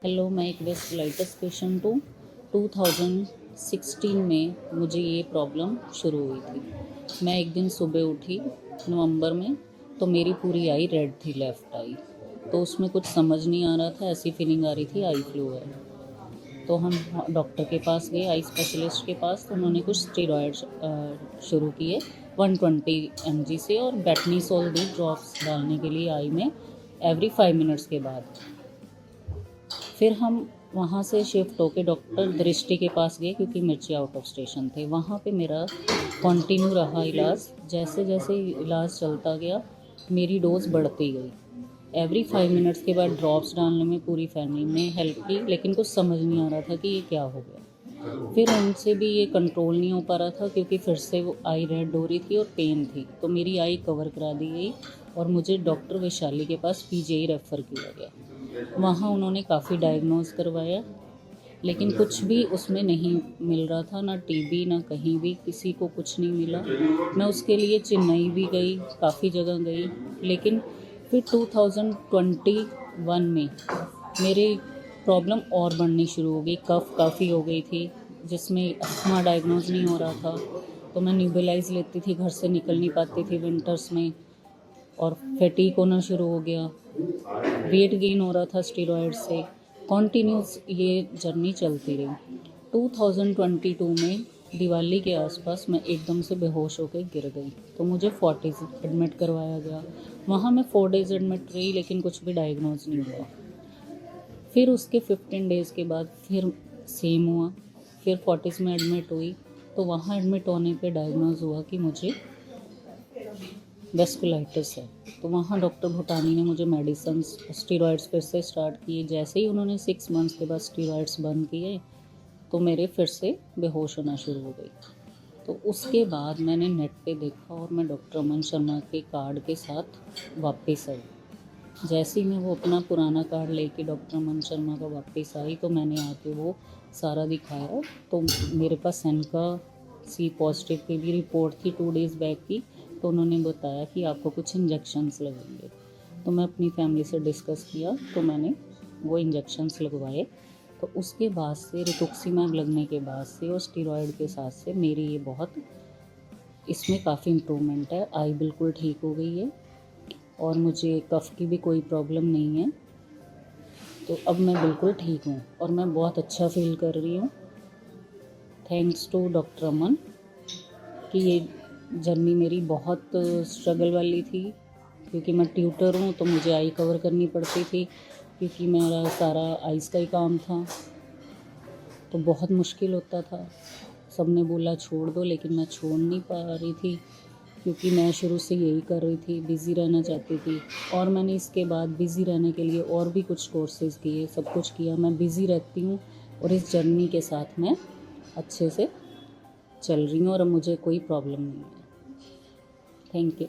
Hello, मैं एक vasculitis patient हूँ। 2016 में मुझे ये प्रॉब्लम शुरू हुई थी। मैं एक दिन सुबह उठी नवंबर में, तो मेरी पूरी आई रेड थी, लेफ़्ट आई। तो उसमें कुछ समझ नहीं आ रहा था, ऐसी फीलिंग आ रही थी आई फ्लू है। तो हम डॉक्टर के पास गए, आई स्पेशलिस्ट के पास। तो उन्होंने कुछ स्टेरॉइड्स शुरू किए 120 mg से, और बेटनीसोल दी ड्रॉप्स डालने के लिए आई में एवरी 5 मिनट्स के बाद। फिर हम वहाँ से शिफ्ट होके डॉक्टर दृष्टि के पास गए, क्योंकि मिर्ची आउट ऑफ स्टेशन थे। वहाँ पे मेरा कंटिन्यू रहा इलाज। जैसे जैसे इलाज चलता गया, मेरी डोज बढ़ती गई। एवरी 5 मिनट्स के बाद ड्रॉप्स डालने में पूरी फैमिली ने हेल्प की, लेकिन कुछ समझ नहीं आ रहा था कि ये क्या हो गया। फिर उनसे भी ये कंट्रोल नहीं हो पा रहा था, क्योंकि फिर से वो आई रेड हो रही थी और पेन थी। तो मेरी आई कवर करा दी गई और मुझे डॉक्टर वैशाली के पास पीजीआई रेफ़र किया गया। वहाँ उन्होंने काफ़ी डायग्नोज करवाया, लेकिन कुछ भी उसमें नहीं मिल रहा था, ना टीबी, ना कहीं भी किसी को कुछ नहीं मिला। मैं उसके लिए चेन्नई भी गई, काफ़ी जगह गई, लेकिन फिर 2021 में मेरी प्रॉब्लम और बढ़नी शुरू हो गई। कफ़ काफ़ी हो गई थी, जिसमें अस्थमा डायग्नोज नहीं हो रहा था। तो मैं न्यूबलाइज लेती थी, घर से निकल नहीं पाती थी विंटर्स में, और फैटीक होना शुरू हो गया। वेट गेन हो रहा था स्टेरॉयड से। कॉन्टीन्यूस ये जर्नी चलती रही। 2022 में दिवाली के आसपास मैं एकदम से बेहोश होकर गिर गई, तो मुझे फोर्टिस एडमिट करवाया गया। वहाँ मैं 4 डेज़ एडमिट रही, लेकिन कुछ भी डायग्नोज नहीं हुआ। फिर उसके 15 डेज़ के बाद फिर सेम हुआ। फिर फोर्टिस में एडमिट हुई, तो वहाँ एडमिट होने पे डायग्नोज हुआ कि मुझे वेस्कुलाइटिस है। तो वहाँ डॉक्टर भूटानी ने मुझे मेडिसिन्स स्टेरॉइड्स फिर से स्टार्ट किए। जैसे ही उन्होंने 6 मंथ्स के बाद स्टेरॉइड्स बंद किए, तो मेरे फिर से बेहोश होना शुरू हो गई। तो उसके बाद मैंने नेट पे देखा और मैं डॉक्टर अमन शर्मा के कार्ड के साथ वापस आई। जैसे ही मैं वो अपना पुराना कार्ड लेके डॉक्टर अमन शर्मा का वापस आई, तो मैंने आके वो सारा दिखाया। तो मेरे पास सेनका सी पॉजिटिव की भी रिपोर्ट थी 2 डेज़ बैक की। तो उन्होंने बताया कि आपको कुछ इंजेक्शन्स लगेंगे। तो मैं अपनी फैमिली से डिस्कस किया, तो मैंने वो इंजेक्शन्स लगवाए। तो उसके बाद से रितुक्सीमैब लगने के बाद से और स्टेरॉयड के साथ से मेरी ये बहुत इसमें काफ़ी इम्प्रूवमेंट है। आई बिल्कुल ठीक हो गई है, और मुझे कफ़ की भी कोई प्रॉब्लम नहीं है। तो अब मैं बिल्कुल ठीक हूँ और मैं बहुत अच्छा फील कर रही हूँ। थैंक्स टू डॉक्टर अमन कि ये जर्नी मेरी बहुत स्ट्रगल वाली थी, क्योंकि मैं ट्यूटर हूँ, तो मुझे आई कवर करनी पड़ती थी, क्योंकि मेरा सारा आइज़ का ही काम था। तो बहुत मुश्किल होता था। सब ने बोला छोड़ दो, लेकिन मैं छोड़ नहीं पा रही थी, क्योंकि मैं शुरू से यही कर रही थी, बिज़ी रहना चाहती थी। और मैंने इसके बाद बिज़ी रहने के लिए और भी कुछ कोर्सेज़ किए, सब कुछ किया। मैं बिज़ी रहती हूँ और इस जर्नी के साथ मैं अच्छे से चल रही हूँ, और अब मुझे कोई प्रॉब्लम नहीं है। Thank you.